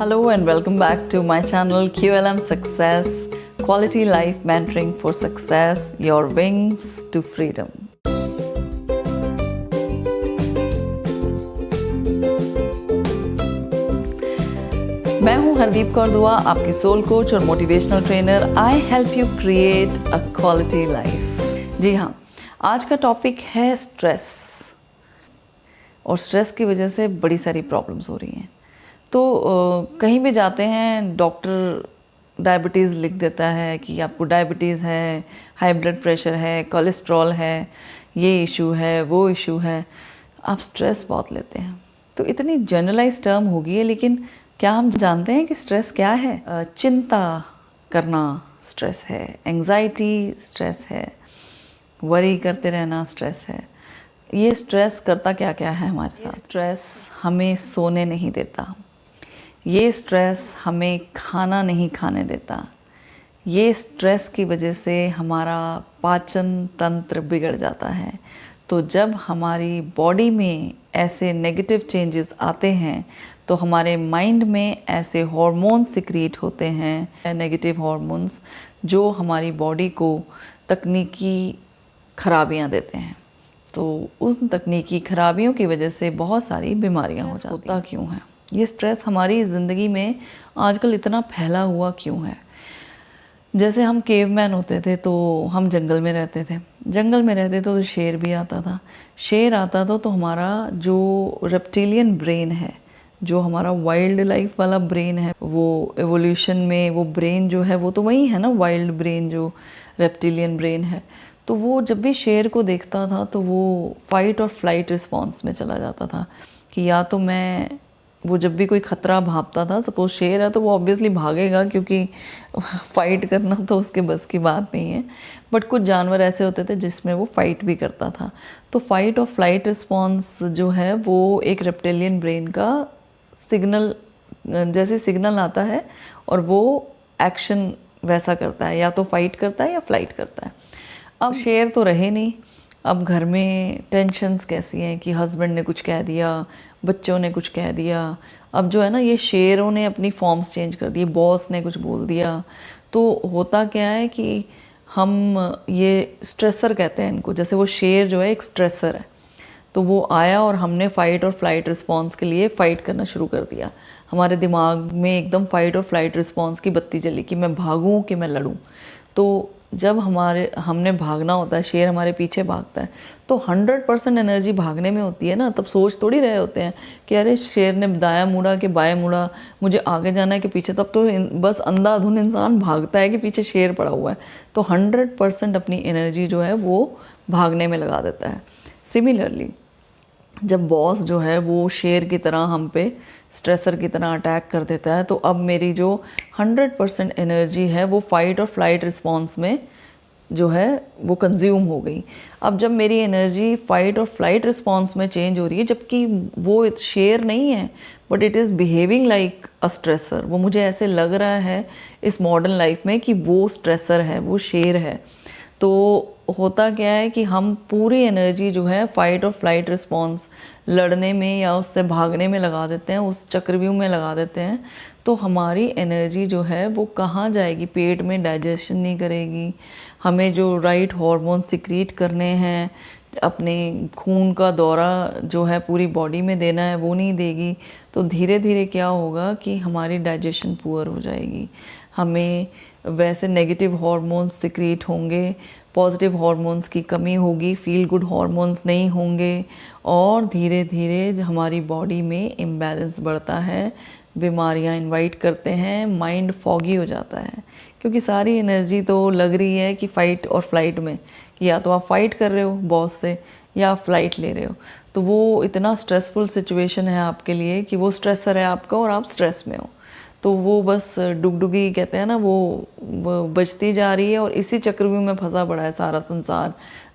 Hello and welcome back to my channel QLM Success, Quality Life Mentoring for Success, Your Wings to Freedom. मैं हूं हरदीप कौर दुआ, आपकी soul coach और motivational trainer. I help you create a quality life. जी हाँ, आज का topic है stress, और स्ट्रेस की वजह से बड़ी सारी प्रॉब्लम्स हो रही हैं। तो कहीं भी जाते हैं, डॉक्टर डायबिटीज़ लिख देता है कि आपको डायबिटीज़ है, हाई ब्लड प्रेशर है, कोलेस्ट्रॉल है, ये इशू है, वो इशू है। आप स्ट्रेस बहुत लेते हैं, तो इतनी जनरलाइज टर्म होगी है, लेकिन क्या हम जानते हैं कि स्ट्रेस क्या है? चिंता करना स्ट्रेस है, एंग्जाइटी स्ट्रेस है, वरी करते रहना स्ट्रेस है। ये स्ट्रेस करता क्या क्या है हमारे साथ? स्ट्रेस हमें सोने नहीं देता, ये स्ट्रेस हमें खाना नहीं खाने देता, ये स्ट्रेस की वजह से हमारा पाचन तंत्र बिगड़ जाता है। तो जब हमारी बॉडी में ऐसे नेगेटिव चेंजेस आते हैं तो हमारे माइंड में ऐसे हार्मोन्स सिक्रीट होते हैं, नेगेटिव हार्मोन्स, जो हमारी बॉडी को तकनीकी खराबियां देते हैं। तो उन तकनीकी खराबियों की वजह से बहुत सारी बीमारियां हो जाती हैं। क्यों है ये स्ट्रेस हमारी ज़िंदगी में आजकल इतना फैला हुआ क्यों है? जैसे हम केवमैन होते थे तो हम जंगल में रहते थे, जंगल में रहते तो शेर भी आता था। शेर आता था तो हमारा जो रेप्टिलियन ब्रेन है, जो हमारा वाइल्ड लाइफ वाला ब्रेन है, वो एवोल्यूशन में वो ब्रेन जो है वो तो वही है ना, वाइल्ड ब्रेन जो रेप्टिलियन ब्रेन है। तो वो जब भी शेर को देखता था तो वो फाइट और फ्लाइट रिस्पॉन्स में चला जाता था कि या तो मैं, वो जब भी कोई ख़तरा भापता था, सपोज शेर है तो वो ऑब्वियसली भागेगा क्योंकि फ़ाइट करना तो उसके बस की बात नहीं है। बट कुछ जानवर ऐसे होते थे जिसमें वो फ़ाइट भी करता था। तो फाइट और फ्लाइट रिस्पॉन्स जो है वो एक रेप्टिलियन ब्रेन का सिग्नल, जैसे सिग्नल आता है और वो एक्शन वैसा करता है, या तो फाइट करता है या फ्लाइट करता है। अब शेर तो रहे नहीं, अब घर में टेंशन्स कैसी हैं कि हस्बैंड ने कुछ कह दिया, बच्चों ने कुछ कह दिया। अब जो है ना, ये शेरों ने अपनी फॉर्म्स चेंज कर दी, बॉस ने कुछ बोल दिया। तो होता क्या है कि हम ये स्ट्रेसर कहते हैं इनको, जैसे वो शेर जो है एक स्ट्रेसर है। तो वो आया और हमने फ़ाइट और फ्लाइट रिस्पॉन्स के लिए फ़ाइट करना शुरू कर दिया। हमारे दिमाग में एकदम फ़ाइट और फ्लाइट रिस्पॉन्स की बत्ती जली कि मैं भागूं कि मैं लड़ूं। तो जब हमने भागना होता है, शेर हमारे पीछे भागता है, तो 100% एनर्जी भागने में होती है ना। तब सोच थोड़ी रहे होते हैं कि अरे शेर ने दायां मुड़ा कि बाएं मुड़ा, मुझे आगे जाना है कि पीछे। तब तो बस अंधाधुन इंसान भागता है कि पीछे शेर पड़ा हुआ है। तो 100% अपनी एनर्जी जो है वो भागने में लगा देता है। सिमिलरली जब बॉस जो है वो शेर की तरह हम पे स्ट्रेसर की तरह अटैक कर देता है, तो अब मेरी जो 100% एनर्जी है वो फाइट और फ्लाइट रिस्पॉन्स में जो है वो कंज्यूम हो गई। अब जब मेरी एनर्जी फाइट और फ्लाइट रिस्पॉन्स में चेंज हो रही है, जबकि वो शेर नहीं है but it is behaving like a stressor, वो मुझे ऐसे लग रहा है इस मॉडर्न लाइफ में कि वो स्ट्रेसर है, वो शेर है। तो होता क्या है कि हम पूरी एनर्जी जो है फाइट और फ्लाइट रिस्पॉन्स, लड़ने में या उससे भागने में लगा देते हैं, उस चक्रव्यूह में लगा देते हैं। तो हमारी एनर्जी जो है वो कहाँ जाएगी? पेट में डाइजेशन नहीं करेगी, हमें जो राइट हार्मोन सिक्रीट करने हैं, अपने खून का दौरा जो है पूरी बॉडी में देना है, वो नहीं देगी। तो धीरे धीरे क्या होगा कि हमारी डाइजेशन पुअर हो जाएगी, हमें वैसे नेगेटिव हार्मोन्स सिक्रीट होंगे, पॉजिटिव हार्मोन्स की कमी होगी, फील गुड हार्मोन्स नहीं होंगे, और धीरे धीरे हमारी बॉडी में इम्बैलेंस बढ़ता है, बीमारियां इनवाइट करते हैं, माइंड फॉगी हो जाता है। क्योंकि सारी एनर्जी तो लग रही है कि फ़ाइट और फ्लाइट में, कि या तो आप फाइट कर रहे हो बॉस से या आप फ्लाइट ले रहे हो। तो वो इतना स्ट्रेसफुल सिचुएशन है आपके लिए कि वो स्ट्रेसर है आपका और आप स्ट्रेस में हो। तो वो बस डुगडुगी कहते हैं ना, वो बचती जा रही है, और इसी चक्रव्यूह में फंसा पड़ा है सारा संसार।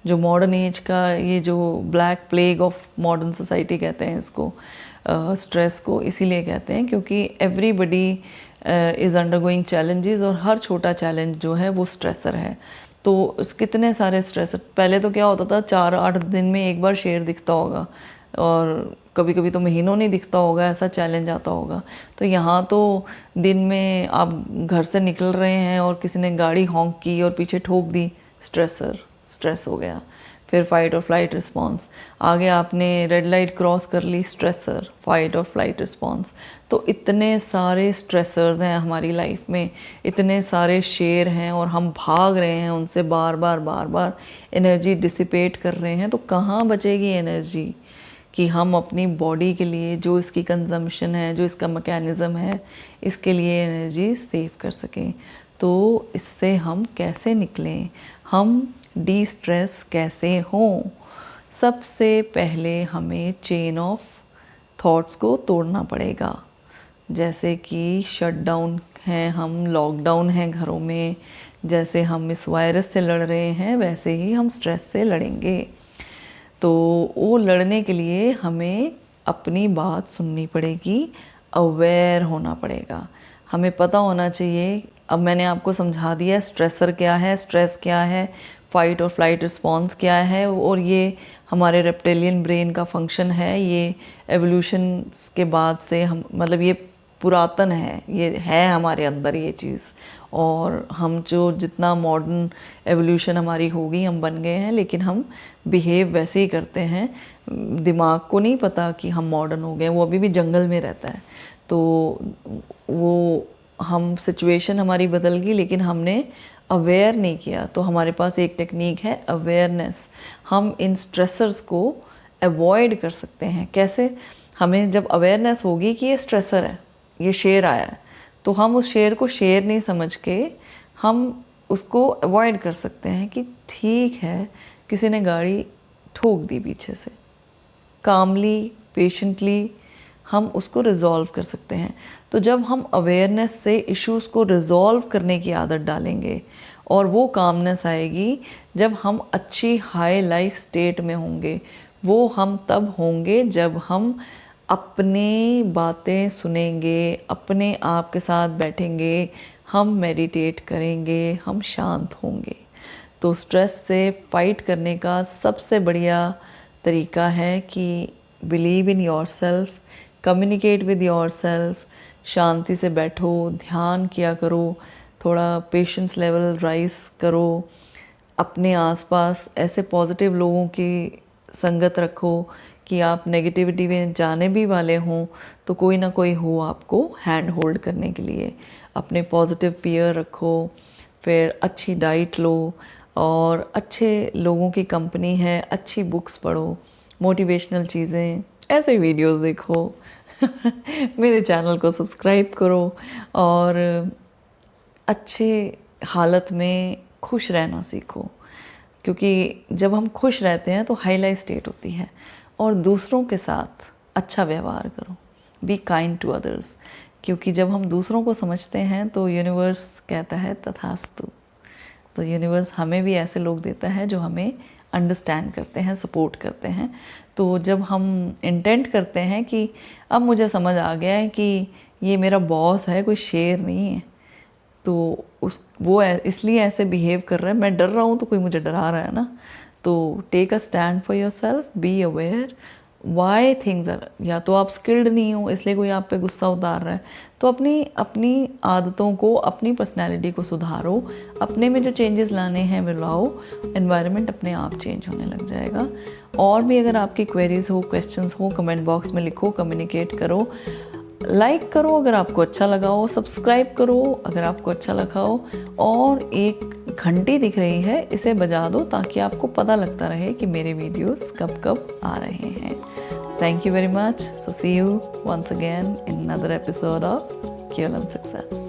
जो मॉडर्न एज का, ये जो black plague of modern society कहते हैं इसको, स्ट्रेस को इसीलिए कहते हैं क्योंकि एवरीबडी इज़ अंडरगोइंग चैलेंजेस, और हर छोटा चैलेंज जो है वो स्ट्रेसर है। तो कितने सारे स्ट्रेसर, पहले तो क्या होता था 4-8 दिन में एक बार शेर दिखता होगा, और कभी कभी तो महीनों नहीं दिखता होगा, ऐसा चैलेंज आता होगा। तो यहाँ तो दिन में आप घर से निकल रहे हैं और किसी ने गाड़ी हॉन्क की और पीछे ठोक दी, स्ट्रेस हो गया। फिर फाइट और फ्लाइट रिस्पॉन्स, आगे आपने रेड लाइट क्रॉस कर ली, स्ट्रेसर, फाइट और फ्लाइट रिस्पॉन्स। तो इतने सारे स्ट्रेसर्स हैं हमारी लाइफ में, इतने सारे शेर हैं और हम भाग रहे हैं उनसे, बार बार एनर्जी डिसिपेट कर रहे हैं। तो कहाँ बचेगी एनर्जी कि हम अपनी बॉडी के लिए जो इसकी कंजम्पशन है, जो इसका मैकेनिज़्म है, इसके लिए एनर्जी सेव कर सकें। तो इससे हम कैसे निकलें, हम डी स्ट्रेस कैसे हों? सबसे पहले हमें चेन ऑफ थॉट्स को तोड़ना पड़ेगा। जैसे कि शटडाउन है, हम लॉकडाउन हैं घरों में, जैसे हम इस वायरस से लड़ रहे हैं वैसे ही हम स्ट्रेस से लड़ेंगे। तो वो लड़ने के लिए हमें अपनी बात सुननी पड़ेगी, अवेयर होना पड़ेगा, हमें पता होना चाहिए। अब मैंने आपको समझा दिया स्ट्रेसर क्या है, स्ट्रेस क्या है, फाइट और फ्लाइट रिस्पॉन्स क्या है, और ये हमारे रेप्टिलियन ब्रेन का फंक्शन है। ये एवोल्यूशन के बाद से हम, मतलब ये पुरातन है, ये है हमारे अंदर ये चीज़। और हम जो जितना मॉडर्न एवोल्यूशन हमारी होगी, हम बन गए हैं, लेकिन हम बिहेव वैसे ही करते हैं। दिमाग को नहीं पता कि हम मॉडर्न हो गए, वो अभी भी जंगल में रहता है। तो वो हम सिचुएशन हमारी बदल गई, लेकिन हमने अवेयर नहीं किया। तो हमारे पास एक टेक्निक है अवेयरनेस। हम इन स्ट्रेसर्स को अवॉइड कर सकते हैं। कैसे? हमें जब अवेयरनेस होगी कि ये स्ट्रेसर है, ये शेर आया है, तो हम उस शेर को शेर नहीं समझ के हम उसको अवॉइड कर सकते हैं कि ठीक है, किसी ने गाड़ी ठोक दी पीछे से, कामली, पेशेंटली हम उसको रिजॉल्व कर सकते हैं। तो जब हम अवेयरनेस से इश्यूज़ को रिजॉल्व करने की आदत डालेंगे, और वो कामनेस आएगी जब हम अच्छी हाई लाइफ स्टेट में होंगे। वो हम तब होंगे जब हम अपनी बातें सुनेंगे, अपने आप के साथ बैठेंगे, हम मेडिटेट करेंगे, हम शांत होंगे। तो स्ट्रेस से फाइट करने का सबसे बढ़िया तरीका है कि believe in yourself, communicate with yourself, शांति से बैठो, ध्यान किया करो, थोड़ा पेशेंस लेवल राइज करो, अपने आसपास ऐसे पॉजिटिव लोगों की संगत रखो कि आप नेगेटिविटी में जाने भी वाले हों तो कोई ना कोई हो आपको हैंड होल्ड करने के लिए। अपने पॉजिटिव पीयर रखो, फिर अच्छी डाइट लो, और अच्छे लोगों की कंपनी है, अच्छी बुक्स पढ़ो, मोटिवेशनल चीज़ें, ऐसे वीडियोस देखो मेरे चैनल को सब्सक्राइब करो, और अच्छे हालत में खुश रहना सीखो। क्योंकि जब हम खुश रहते हैं तो हाई लाइफ स्टेट होती है। और दूसरों के साथ अच्छा व्यवहार करो, बी काइंड टू अदर्स, क्योंकि जब हम दूसरों को समझते हैं तो यूनिवर्स कहता है तथास्तु। तो यूनिवर्स हमें भी ऐसे लोग देता है जो हमें अंडरस्टैंड करते हैं, सपोर्ट करते हैं। तो जब हम इंटेंट करते हैं कि अब मुझे समझ आ गया है कि ये मेरा बॉस है, कोई शेर नहीं है, तो वो इसलिए ऐसे बिहेव कर रहा है, मैं डर रहा हूँ तो कोई मुझे डरा रहा है ना। तो take a stand for yourself, be aware why things are. या तो आप स्किल्ड नहीं हो इसलिए कोई आप पे गुस्सा उतार रहा है, तो अपनी आदतों को, अपनी पर्सनैलिटी को सुधारो, अपने में जो चेंजेस लाने हैं वो लाओ, एनवायरनमेंट अपने आप चेंज होने लग जाएगा। और भी अगर आपकी क्वेरीज हो, क्वेश्चंस हो, कमेंट बॉक्स में लिखो, कम्युनिकेट करो, लाइक करो अगर आपको अच्छा लगा हो, सब्सक्राइब करो अगर आपको अच्छा लगा हो, और एक घंटी दिख रही है, इसे बजा दो ताकि आपको पता लगता रहे कि मेरे वीडियोस कब कब आ रहे हैं। Thank you very much. So see you once again in another episode of QLM Success.